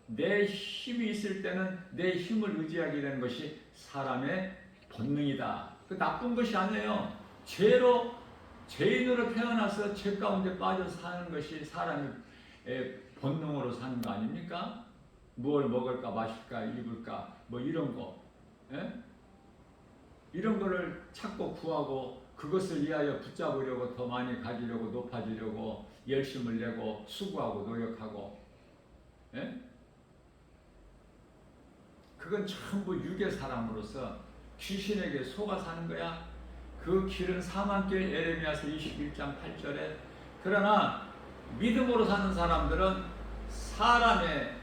내 힘이 있을 때는 내 힘을 의지하게 되는 것이 사람의 본능이다. 그 나쁜 것이 아니에요. 죄인으로 태어나서 죄 가운데 빠져서 사는 것이 사람의 본능으로 사는 거 아닙니까? 뭘 먹을까, 마실까, 입을까, 뭐 이런 거, 이런 거를 찾고 구하고, 그것을 위하여 붙잡으려고, 더 많이 가지려고, 높아지려고 열심을 내고 수고하고 노력하고, 그건 전부 육의 사람으로서 귀신에게 속아 사는 거야. 그 길은 사망길, 에레미야서 21장 8절에. 그러나 믿음으로 사는 사람들은 사람의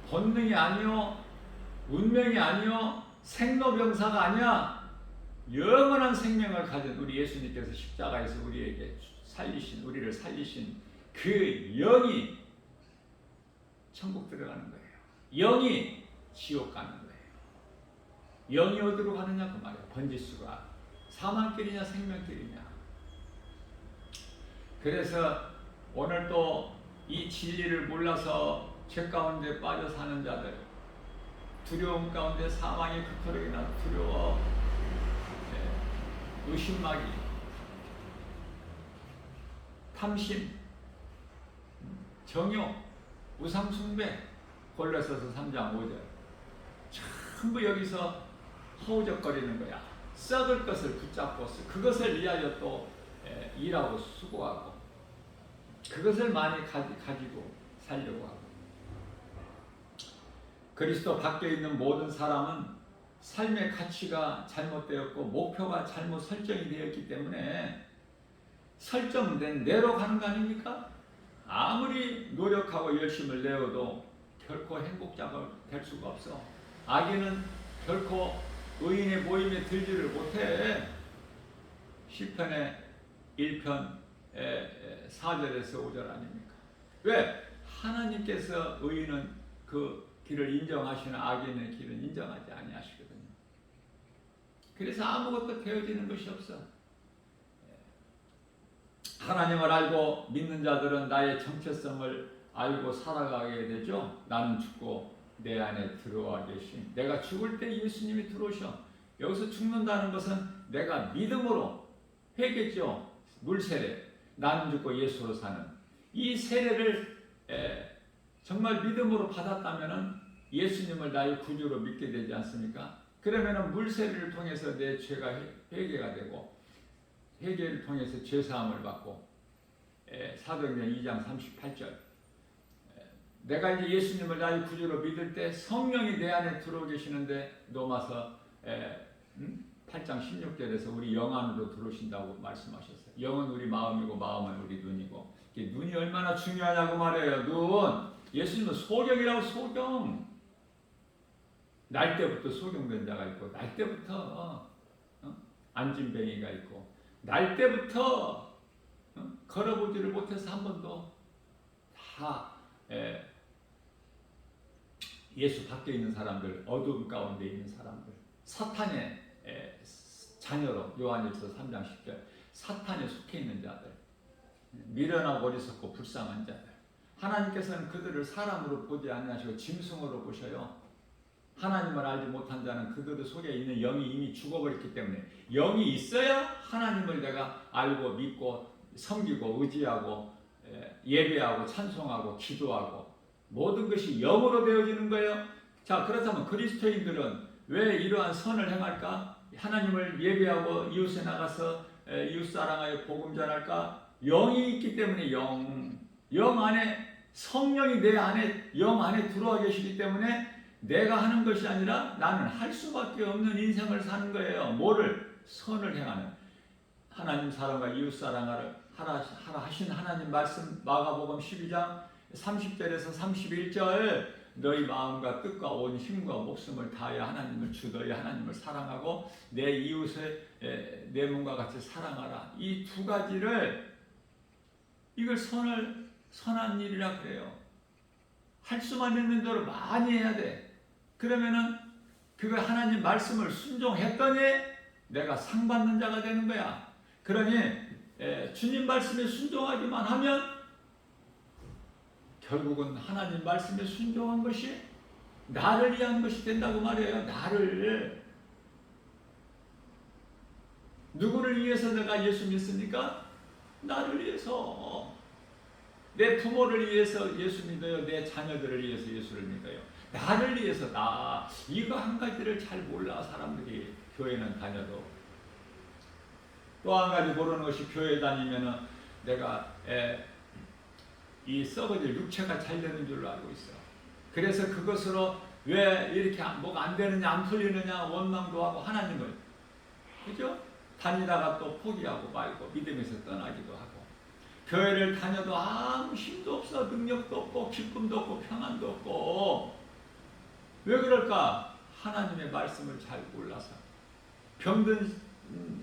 본능이 아니요, 운명이 아니요, 생로병사가 아니야. 영원한 생명을 가진 우리 예수님께서 십자가에서 우리에게 우리를 살리신 그 영이 천국 들어가는 거예요. 영이 지옥 가는 거예요. 영이 어디로 가느냐 그 말이에요. 번지수가 사망길이냐 생명길이냐. 그래서 오늘 또 이 진리를 몰라서 죄 가운데 빠져 사는 자들, 두려움 가운데 사망이 그토록이나 두려워, 의심마귀, 탐심, 정욕, 우상숭배, 골로새서 3장 5절 전부 여기서 허우적거리는 거야. 썩을 것을 붙잡고 그것을 위하여 또 일하고 수고하고 그것을 많이 가지고 살려고 하고. 그리스도 밖에 있는 모든 사람은 삶의 가치가 잘못되었고 목표가 잘못 설정이 되었기 때문에 설정된 대로 가는 거 아닙니까? 아무리 노력하고 열심을 내어도 결코 행복자가 될 수가 없어. 악인은 결코 의인의 모임에 들지를 못해. 시편의 1편 4절에서 5절 아닙니까? 왜? 하나님께서 의인은 그 길을 인정하시는 악인의 길은 인정하지 아니하시거든요. 그래서 아무것도 되어지는 것이 없어. 하나님을 알고 믿는 자들은 나의 정체성을 알고 살아가게 되죠. 나는 죽고 내 안에 들어와 계신, 내가 죽을 때 예수님이 들어오셔. 여기서 죽는다는 것은 내가 믿음으로 회개죠. 물세례, 나는 죽고 예수로 사는 이 세례를 정말 믿음으로 받았다면 예수님을 나의 구주로 믿게 되지 않습니까? 그러면 물세례를 통해서 내 죄가 회개가 되고 회개를 통해서 죄사함을 받고 사도행전 2장 38절 내가 이제 예수님을 나의 구주로 믿을 때 성령이 내 안에 들어오 계시는데 로마서 8장 16절에서 우리 영 안으로 들어오신다고 말씀하셨어요. 영은 우리 마음이고 마음은 우리 눈이고 눈이 얼마나 중요하냐고 말해요. 눈. 예수님은 소경이라고. 소경. 날 때부터 소경된 자가 있고 날 때부터 안진뱅이가 있고 날 때부터 걸어보지를 못해서 한 번도 다 예수 밖에 있는 사람들, 어두움 가운데 있는 사람들, 사탄의 자녀로 요한일서 3장 10절 사탄에 속해 있는 자들, 미련하고 어리석고 불쌍한 자들, 하나님께서는 그들을 사람으로 보지 아니하시고 짐승으로 보셔요. 하나님을 알지 못한 자는 그들 속에 있는 영이 이미 죽어버렸기 때문에 영이 있어야 하나님을 내가 알고 믿고 섬기고 의지하고 예배하고 찬송하고 기도하고 모든 것이 영으로 되어지는 거예요. 자, 그렇다면 그리스도인들은 왜 이러한 선을 행할까? 하나님을 예배하고 이웃에 나가서 이웃사랑하여 복음 전할까? 영이 있기 때문에 영 안에 성령이 내 안에 영 안에 들어와 계시기 때문에 내가 하는 것이 아니라 나는 할 수밖에 없는 인생을 사는 거예요. 뭐를? 선을 행하는. 하나님 사랑과 이웃 사랑하라 하신 하나님 말씀 마가복음 12장 30절에서 31절 너희 마음과 뜻과 온 힘과 목숨을 다하여 하나님을 주 너희 하나님을 사랑하고 내 이웃을 내 몸과 같이 사랑하라. 이 두 가지를 이걸 선한 일이라 그래요. 할 수만 있는 대로 많이 해야 돼. 그러면은 그걸 하나님 말씀을 순종했더니 내가 상 받는 자가 되는 거야. 그러니 주님 말씀에 순종하기만 하면 결국은 하나님 말씀에 순종한 것이 나를 위한 것이 된다고 말해요. 나를. 누구를 위해서 내가 예수 믿습니까? 나를 위해서. 내 부모를 위해서 예수 믿어요. 내 자녀들을 위해서 예수를 믿어요. 나를 위해서 나. 이거 한 가지를 잘 몰라 사람들이. 교회는 다녀도. 또 한 가지 모르는 것이 교회 다니면은 내가 이 썩어질 육체가 잘 되는 줄로 알고 있어. 그래서 그것으로 왜 이렇게 뭐가 안 되느냐 안 풀리느냐 원망도 하고 하나님을 그죠? 다니다가 또 포기하고 말고 믿음에서 떠나기도 하고 교회를 다녀도 아무 힘도 없어. 능력도 없고 기쁨도 없고 평안도 없고 왜 그럴까? 하나님의 말씀을 잘 몰라서 병든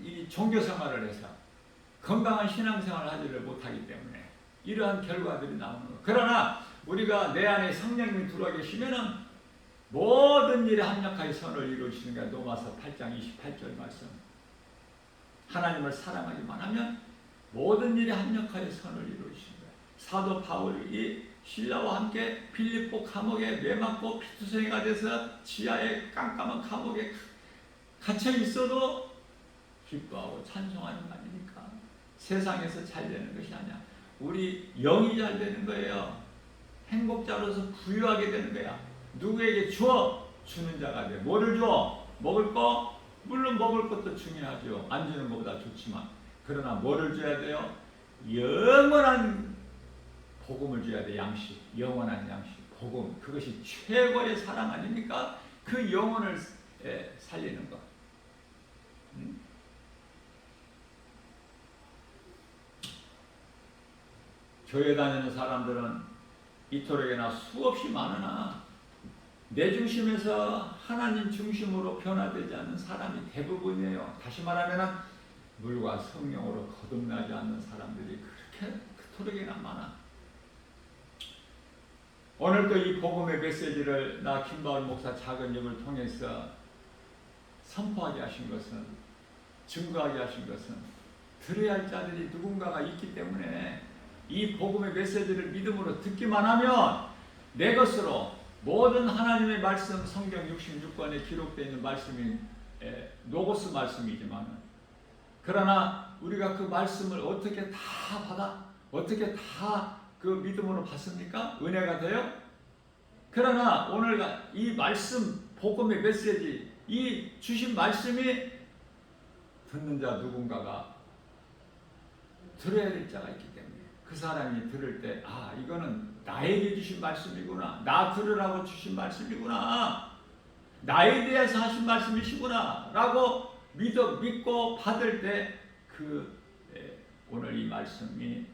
이 종교 생활을 해서 건강한 신앙생활을 하지를 못하기 때문에 이러한 결과들이 나오는 거예요. 그러나 우리가 내 안에 성령님이 들어와 계시면은 모든 일에 합력하여 선을 이루시는 게 로마서 8장 28절 말씀. 하나님을 사랑하기만 하면 모든 일에 합력하여 선을 이루시는 거예요. 사도 바울이 신라와 함께 빌립보 감옥에 매맞고 피투성이가 돼서 지하의 깜깜한 감옥에 갇혀 있어도 기뻐하고 찬송하는 거 아닙니까? 세상에서 잘 되는 것이 아니야. 우리 영이 잘 되는 거예요. 행복자로서 부유하게 되는 거야. 누구에게 주어? 주는 자가 돼. 뭐를 줘? 먹을 거? 물론 먹을 것도 중요하죠. 안 주는 것보다 좋지만. 그러나 뭐를 줘야 돼요? 영원한 복음을 줘야 돼. 양식. 영원한 양식. 복음. 그것이 최고의 사랑 아닙니까? 그 영혼을 살리는 것. 교회 다니는 사람들은 이토록이나 수없이 많으나 내 중심에서 하나님 중심으로 변화되지 않는 사람이 대부분이에요. 다시 말하면 물과 성령으로 거듭나지 않는 사람들이 그렇게 그토록이나 많아. 오늘도 이 복음의 메시지를 나 김바울 목사 작은 입을 통해서 선포하게 하신 것은, 증거하게 하신 것은 들어야 할 자들이 누군가가 있기 때문에 이 복음의 메시지를 믿음으로 듣기만 하면 내 것으로 모든 하나님의 말씀, 성경 66권에 기록되어 있는 말씀이 노고스 말씀이지만, 그러나 우리가 그 말씀을 어떻게 다 받아? 어떻게 다 그 믿음으로 받습니까? 은혜가 돼요? 그러나 오늘 이 말씀, 복음의 메시지, 이 주신 말씀이 듣는 자 누군가가 들어야 될 자가 있기 때문에 그 사람이 들을 때, 아, 이거는 나에게 주신 말씀이구나. 나 들으라고 주신 말씀이구나. 나에 대해서 하신 말씀이시구나. 라고 믿고 받을 때 오늘 이 말씀이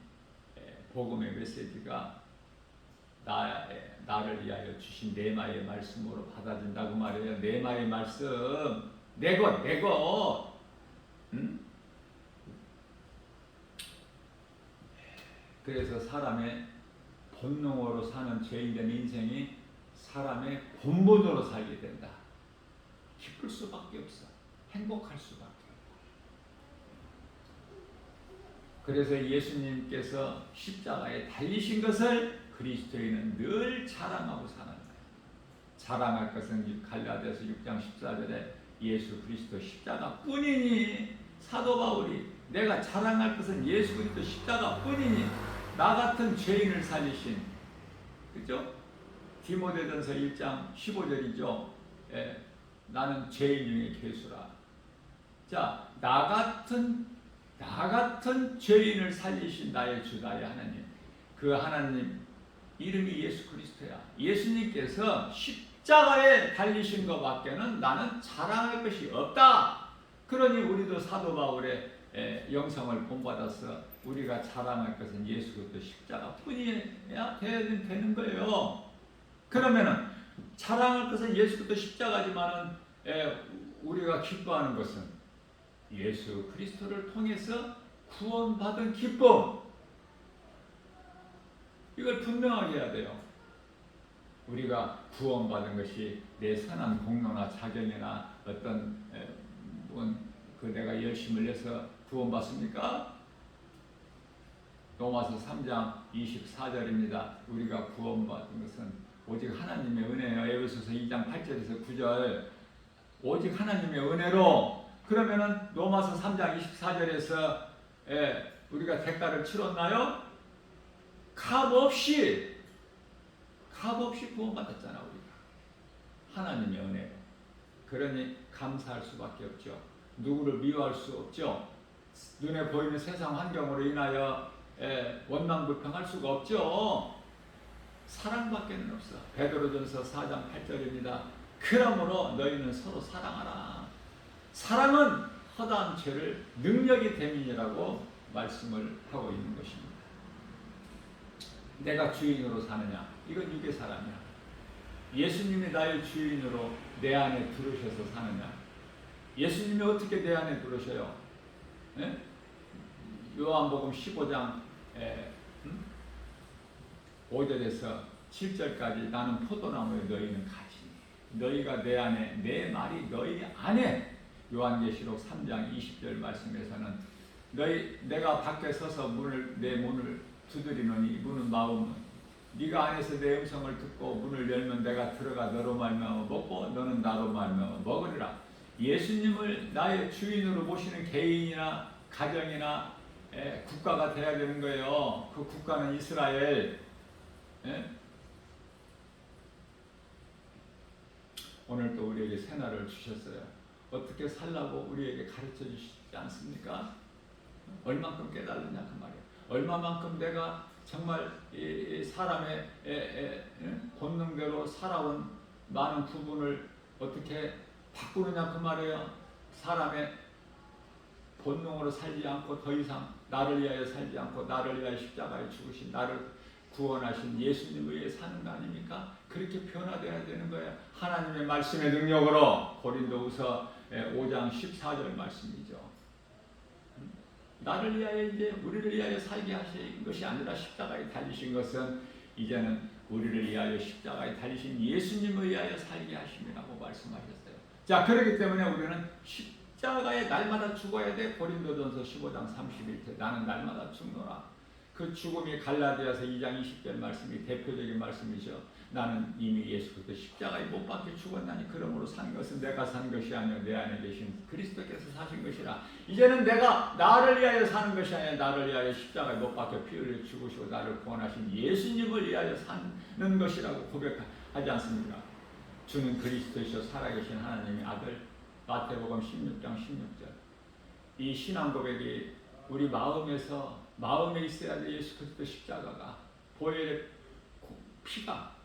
복음의 메시지가 나를 위하여 주신 네마의 말씀으로 받아진다고 말해요. 네마의 말씀. 내 것. 그래서 사람의 본능으로 사는 죄인된 인생이 사람의 본분으로 살게 된다. 기쁠 수밖에 없어. 행복할 수밖에 없어. 그래서 예수님께서 십자가에 달리신 것을 그리스도인은 늘 자랑하고 사는 거예요. 자랑할 것은 갈라디아서 6장 14절에 예수 그리스도 십자가뿐이니, 사도 바울이 내가 자랑할 것은 예수 그리스도 십자가뿐이니, 나 같은 죄인을 살리신, 그죠? 디모데전서 1장 15절이죠. 나는 죄인 중에 괴수라. 자, 나 같은 죄인을 살리신 나의 주, 나의 하나님. 그 하나님 이름이 예수 그리스도야. 예수님께서 십자가에 달리신 것밖에는 나는 자랑할 것이 없다. 그러니 우리도 사도 바울의 영성을 본받아서 우리가 자랑할 것은 예수 그리스도 십자가뿐이야 되는 거예요. 그러면은 자랑할 것은 예수 그리스도 십자가지만은 우리가 기뻐하는 것은 예수 그리스도를 통해서 구원받은 기쁨. 이걸 분명하게 해야 돼요. 우리가 구원받은 것이 내 선한 공로나 자격이나 어떤 내가 열심을 내서 구원받습니까? 로마서 3장 24절입니다. 우리가 구원받은 것은 오직 하나님의 은혜예요. 에베소서 2장 8절에서 9절. 오직 하나님의 은혜로. 그러면은 로마서 3장 24절에서 우리가 대가를 치렀나요? 값없이 구원받았잖아. 우리가 하나님의 은혜로. 그러니 감사할 수밖에 없죠. 누구를 미워할 수 없죠. 눈에 보이는 세상 환경으로 인하여 원망불평할 수가 없죠. 사랑밖에는 없어. 베드로전서 4장 8절입니다. 그러므로 너희는 서로 사랑하라. 사랑은 허다한 죄를 능력이 됨이라고 말씀을 하고 있는 것입니다. 내가 주인으로 사느냐? 이건 육의 사람이야. 예수님이 나의 주인으로 내 안에 들으셔서 사느냐? 예수님이 어떻게 내 안에 들어오셔요? 예? 요한복음 15장 5절에서 7절까지 나는 포도나무에 너희는 가지니 너희가 내 안에 내 말이 너희 안에 요한계시록 3장 20절 말씀에서는 내가 밖에 서서 내 문을 두드리노니 문은 마음은 네가 안에서 내 음성을 듣고 문을 열면 내가 들어가 너로 말미암아 먹고 너는 나로 말미암아 먹으리라. 예수님을 나의 주인으로 모시는 개인이나 가정이나 국가가 돼야 되는 거예요. 그 국가는 이스라엘. 오늘 또 우리에게 새날을 주셨어요. 어떻게 살라고 우리에게 가르쳐 주시지 않습니까? 얼만큼 깨달느냐 그 말이에요. 얼마만큼 내가 정말 이 사람의 본능대로 살아온 많은 부분을 어떻게 바꾸느냐 그 말이에요. 사람의 본능으로 살지 않고 더 이상 나를 위하여 살지 않고 나를 위하여 십자가에 죽으신 나를 구원하신 예수님을 위해 사는 거 아닙니까? 그렇게 변화되어야 되는 거예요. 하나님의 말씀의 능력으로. 고린도후서 5장 14절 말씀이죠. 나를 위하여 이제 우리를 위하여 살게 하신 것이 아니라 십자가에 달리신 것은 이제는 우리를 위하여 십자가에 달리신 예수님을 위하여 살게 하심이라고 말씀하셨어요. 자, 그렇기 때문에 우리는 십자가에 날마다 죽어야 돼. 고린도전서 15장 31절 나는 날마다 죽노라. 그 죽음이 갈라디아서 2장 20절 말씀이 대표적인 말씀이죠. 나는 이미 예수 그리스도 십자가에 못 박혀 죽었나니 그러므로 산 것은 내가 산 것이 아니요 내 안에 계신 그리스도께서 사신 것이라. 이제는 내가 나를 위하여 사는 것이 아니라 나를 위하여 십자가에 못 박혀 피 흘려 죽으시고 나를 구원하신 예수님을 위하여 사는 것이라고 고백하지 않습니까? 주는 그리스도이시여 살아계신 하나님의 아들. 마태복음 16장 16절. 이 신앙 고백이 우리 마음에 있어야 돼. 예수 그리스도 십자가가 보혈의 피가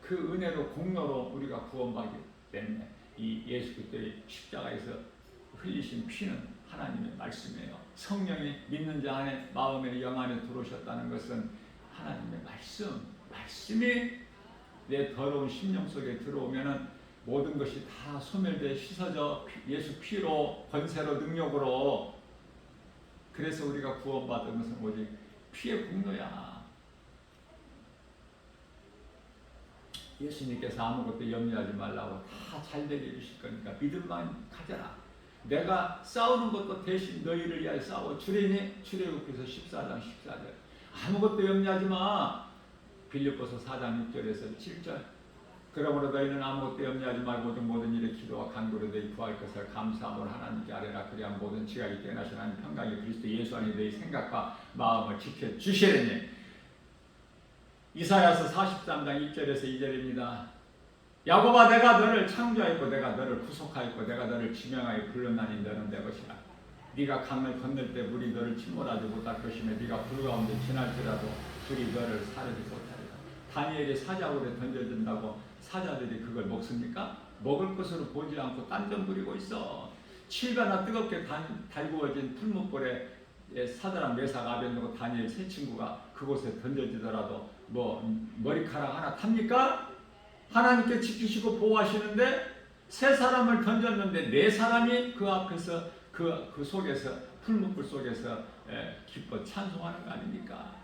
그 은혜로 공로로 우리가 구원받기 때문에 이 예수 그리스도의 십자가에서 흘리신 피는 하나님의 말씀이에요. 성령이 믿는 자 안에 마음의 영 안에 들어오셨다는 것은 하나님의 말씀이 내 더러운 심령 속에 들어오면은 모든 것이 다 소멸돼 씻어져 예수 피로 권세로 능력으로. 그래서 우리가 구원받은 것은 오직 피의 공로야. 예수님께서 아무것도 염려하지 말라고 다 잘되게 해주실 거니까 믿음만 가져라. 내가 싸우는 것도 대신 너희를 위하여 싸워 주리니. 출애굽기서 14장 14절. 아무것도 염려하지 마. 빌립보서 4장 6절에서 7절. 그러므로 너희는 아무것도 염려하지 말고 모든 일에 기도와 간구로 너희 구할 것을 감사함으로 하나님께 아뢰라. 그리하면 모든 지각이 깨어나신 하나님 평강이 그리스도 예수 안에 너희 생각과 마음을 지켜주시리니. 이사야서 43장 1절에서 2절입니다. 야곱아 내가 너를 창조하였고 내가 너를 구속하였고 내가 너를 지명하여 불렀나니 너는 내 것이라. 네가 강을 건널 때 물이 너를 침몰하지 못할 것이며 네가 불 가운데 지날지라도 불이 너를 사르지 못하리라. 다니엘이 사자굴에 던져진다고 사자들이 그걸 먹습니까? 먹을 것으로 보지 않고 딴전 부리고 있어. 7배나 뜨겁게 달구어진 풀무불에 사드락 메삭 아벤노고 다니엘 세 친구가 그곳에 던져지더라도 머리카락 하나 탑니까? 하나님께 지키시고 보호하시는데 세 사람을 던졌는데 네 사람이 그 앞에서 그 속에서 풀무불 속에서 기뻐 찬송하는 거 아닙니까?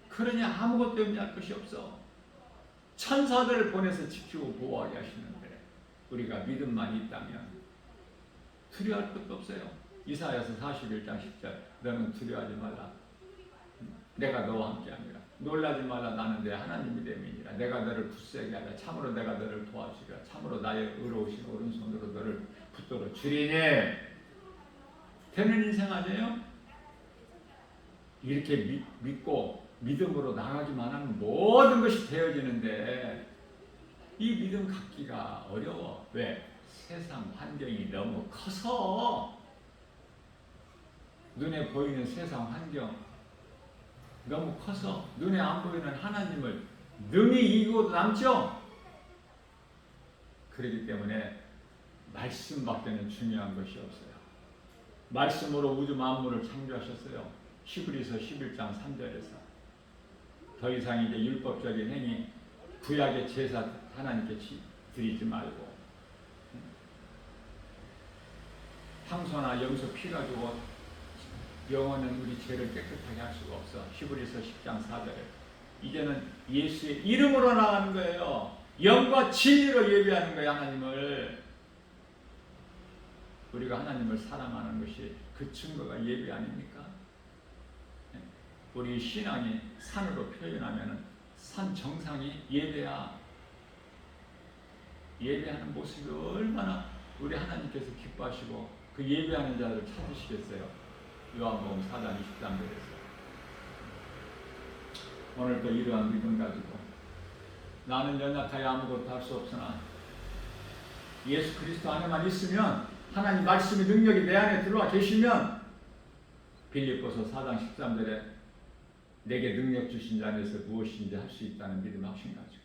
그러니 아무것도 염려할 것이 없어. 천사들을 보내서 지키고 보호하게 하시는데 우리가 믿음만 있다면 두려워할 것도 없어요. 이사야서 41장 10절 너는 두려워하지 말라. 내가 너와 함께합니다. 놀라지 말라. 나는 내 하나님이 됨이니라. 내가 너를 굳세게 하라. 참으로 내가 너를 도와주리라. 참으로 나의 의로우신 오른손으로 너를 붙들어 주리니. 되는 인생 아니에요? 이렇게 믿고 믿음으로 나가기만 하면 모든 것이 되어지는데 이 믿음 갖기가 어려워. 왜? 세상 환경이 너무 커서. 눈에 보이는 세상 환경 너무 커서 눈에 안 보이는 하나님을 능히 이기고도 남죠. 그렇기 때문에 말씀밖에는 중요한 것이 없어요. 말씀으로 우주 만물을 창조하셨어요. 히브리서 11장 3절에서 더 이상 이제 율법적인 행위, 구약의 제사 하나님께 드리지 말고 황소나 염소 피 가지고 영혼은 우리 죄를 깨끗하게 할 수가 없어. 히브리서 10장 4절에. 이제는 예수의 이름으로 나가는 거예요. 영과 진리로 예배하는 거예요. 하나님을. 우리가 하나님을 사랑하는 것이 그 증거가 예배 아닙니까? 우리 신앙이 산으로 표현하면 산 정상이 예배야. 예배하는 모습이 얼마나 우리 하나님께서 기뻐하시고 그 예배하는 자를 찾으시겠어요. 요한복음 4장 23절에서. 오늘도 이러한 믿음 가지고 나는 연약하여 아무것도 할 수 없으나 예수 그리스도 안에만 있으면, 하나님 말씀의 능력이 내 안에 들어와 계시면, 빌립보서 4장 13절에 내게 능력 주신 자 안에서 무엇인지 할 수 있다는 믿음 확신 가지고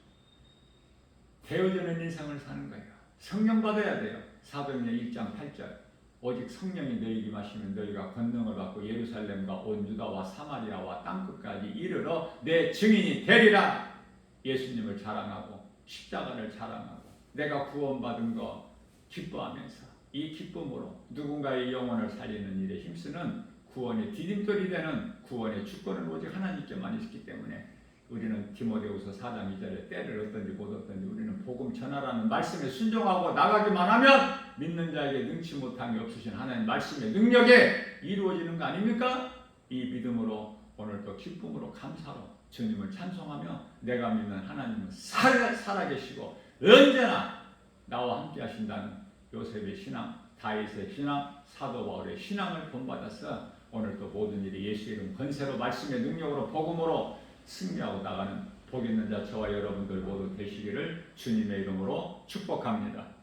되어지는 인생을 사는 거예요. 성령 받아야 돼요. 사도행전 1장 8절. 오직 성령이 너희에게 임하시면 너희가 권능을 받고 예루살렘과 온 유다와 사마리아와 땅끝까지 이르러 내 증인이 되리라. 예수님을 자랑하고 십자가를 자랑하고 내가 구원받은 거 기뻐하면서 이 기쁨으로 누군가의 영혼을 살리는 일에 힘쓰는 구원의 디딤돌이 되는 구원의 주권은 오직 하나님께만 있기 때문에 우리는 디모데후서 4장 2절에 때를 얻든지 못 얻든지 우리는 복음 전하라는 말씀에 순종하고 나가기만 하면 믿는 자에게 능치 못함이 없으신 하나님 말씀의 능력에 이루어지는 거 아닙니까? 이 믿음으로 오늘도 기쁨으로 감사로 주님을 찬송하며 내가 믿는 하나님은 살아계시고 언제나 나와 함께 하신다는 요셉의 신앙, 다윗의 신앙, 사도 바울의 신앙을 본받아서 오늘도 모든 일이 예수 이름 권세로 말씀의 능력으로 복음으로 승리하고 나가는 복 있는 자 저와 여러분들 모두 되시기를 주님의 이름으로 축복합니다.